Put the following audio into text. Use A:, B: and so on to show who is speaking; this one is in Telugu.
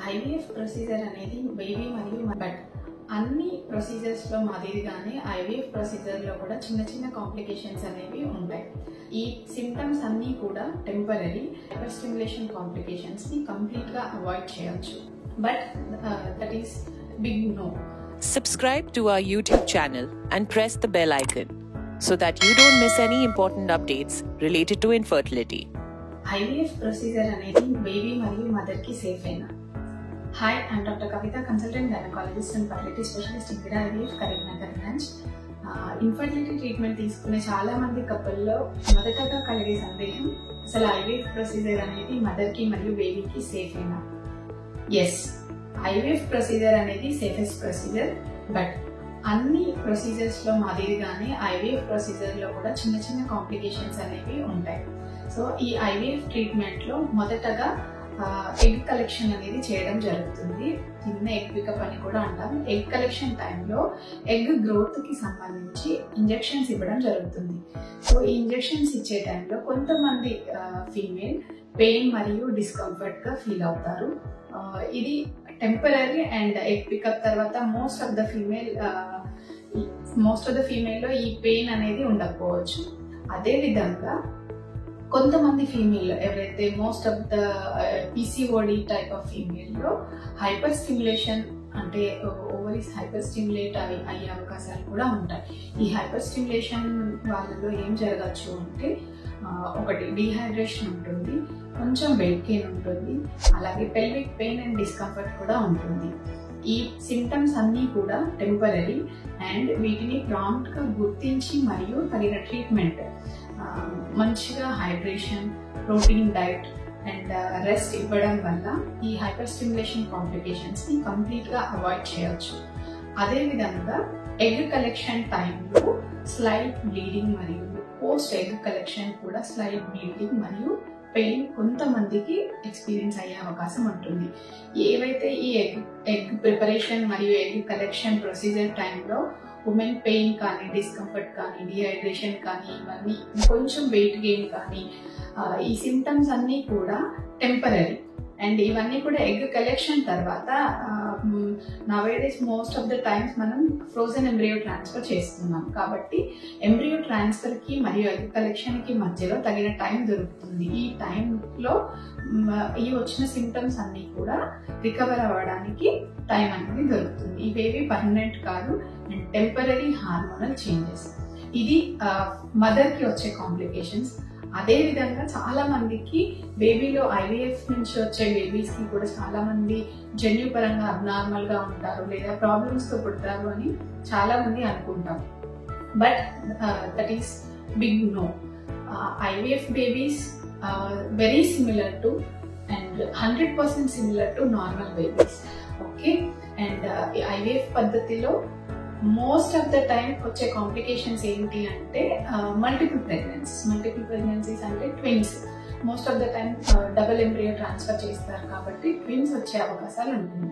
A: ఐవీఎఫ్ ప్రొసీజర్ అనేది బేబీ మరియు బట్ అన్ని ప్రొసీజర్స్ లో మాదిరిగానే ఐవీఎఫ్ ప్రొసీజర్ లో కూడా చిన్న చిన్న కాంప్లికేషన్స్ అనేవి ఉంటాయి. ఈ సింప్టమ్స్ అన్నీ కూడా టెంపరరీ హైపర్ స్టిమ్యులేషన్ కాంప్లికేషన్స్ ని కంప్లీట్ గా అవాయిడ్ చేయొచ్చు. But that is big no.
B: Subscribe to our YouTube channel and press the bell icon so that you don't miss any important updates related to infertility.
A: IVF procedure అనేది బేబీ మరియు మదర్ కి సేఫ్ అయినా. Hi, I'm doctor Kavitha, consultant gynaecologist and fertility specialist in IVF Karimnagar branch. Infertility treatment తీసుకునే చాలా మంది కపుల్లో మొదటగా కలిగే సందేహం, అసలు ఐవీఎఫ్ ప్రొసీజర్ అనేది మదర్ కి మరియు బేబీకి సేఫ్ అయినా. ఎస్, ఐవీఎఫ్ ప్రొసీజర్ అనేది సేఫెస్ట్ ప్రొసీజర్. బట్ అన్ని ప్రొసీజర్స్ లో మాదిరిగానే ఐవీఎఫ్ ప్రొసీజర్ లో కూడా చిన్న చిన్న కాంప్లికేషన్స్ అనేవి ఉంటాయి. సో ఈ ఐవీఎఫ్ ట్రీట్మెంట్ లో మొదటగా ఎగ్ కలెక్షన్ అనేది చేయడం జరుగుతుంది. చిన్న ఎగ్ పికప్ అని కూడా అంటాం. ఎగ్ కలెక్షన్ టైంలో ఎగ్ గ్రోత్ కి సంబంధించి ఇంజెక్షన్స్ ఇవ్వడం జరుగుతుంది. సో ఈ ఇంజెక్షన్స్ ఇచ్చే టైంలో కొంతమంది ఫీమేల్ పెయిన్ మరియు డిస్కంఫర్ట్ గా ఫీల్ అవుతారు. ఇది టెంపరరీ అండ్ ఎగ్ పికప్ తర్వాత మోస్ట్ ఆఫ్ ద ఫీమేల్ లో ఈ పెయిన్ అనేది ఉండకపోవచ్చు. అదే విధంగా కొంతమంది ఫీమేల్ ఎవరైతే most of the PCOD type of female లో హైపర్ స్టిమ్యులేషన్ అంటే ఓవరీస్ హైపర్ స్టిమ్యులేట్ అయ్యే అవకాశాలు కూడా ఉంటాయి. ఈ హైపర్ స్టిమ్యులేషన్ వాళ్ళలో ఏం జరగచ్చు అంటే ఒకటి డీహైడ్రేషన్ ఉంటుంది, కొంచెం వెయిట్ గెయిన్ ఉంటుంది, అలాగే పెల్విక్ పెయిన్ అండ్ డిస్కంఫర్ట్ కూడా ఉంటుంది. ఈ సింప్టమ్స్ అన్నీ కూడా టెంపరరీ అండ్ వీటిని ప్రాంప్ట్ గా గుర్తించి మరియు తగిన ట్రీట్మెంట్, మంచిగా hydration, protein diet and rest ఇవ్వడం వల్ల ఈ హైపర్ స్టిమ్యులేషన్ కాంప్లికేషన్స్ ని కంప్లీట్ గా అవాయిడ్ చేయొచ్చు. అదే విధంగా ఎగ్ కలెక్షన్ టైంలో స్లైట్ బ్లీడింగ్ మరియు పోస్ట్ ఎగ్ కలెక్షన్ కూడా స్లైట్ బ్లీడింగ్ మరియు పెయిన్ కొంతమందికి ఎక్స్పీరియన్స్ అయ్యే అవకాశం ఉంటుంది. ఏవైతే ఈ ఎగ్ ప్రిపరేషన్ మరియు ఎగ్ కలెక్షన్ ప్రొసీజర్ టైంలో ఉమెన్ పెయిన్ కానీ, డిస్కంఫర్ట్ కానీ, డిహైడ్రేషన్ కానీ, ఇవన్నీ కొంచెం వెయిట్ గెయిన్ కానీ, ఈ సింప్టమ్స్ అన్నీ కూడా టెంపరరీ అండ్ ఇవన్నీ కూడా ఎగ్ కలెక్షన్ తర్వాత nowadays most of the times మనం ఫ్రోజన్ ఎంబ్రియో ట్రాన్స్ఫర్ చేస్తున్నాం. కాబట్టి ఎంబ్రియో ట్రాన్స్ఫర్ కి మరియు ఎగ్ కలెక్షన్ కి మధ్యలో తగిన టైం దొరుకుతుంది. ఈ టైంలో ఈ వచ్చిన సింప్టమ్స్ అన్ని కూడా రికవర్ అవ్వడానికి టైం అనేది దొరుకుతుంది. ఇవేవి పర్మనెంట్ కాదు అండ్ టెంపరరీ హార్మోనల్ చేంజెస్. ఇది మదర్ కి వచ్చే కాంప్లికేషన్స్. అదే విధంగా చాలా మందికి బేబీలో ఐవీఎఫ్ నుంచి వచ్చే బేబీస్ కి కూడా చాలా మంది జన్యుపరంగా అబ్నార్మల్ గా ఉంటారు లేదా ప్రాబ్లమ్స్ తో పుడతారు అని చాలా మంది అనుకుంటాం. But that is big no. IVF babies very similar to and 100% similar to normal babies. Okay, and IVF పద్ధతిలో మోస్ట్ ఆఫ్ ద టైం వచ్చే కాంప్లికేషన్స్ ఏంటి అంటే మల్టిపుల్ ప్రెగ్నెన్సీస్ అంటే twins. Most of the time double embryo transfer చేస్తారు కాబట్టి ట్విన్స్ వచ్చే అవకాశాలు ఉంటుంది.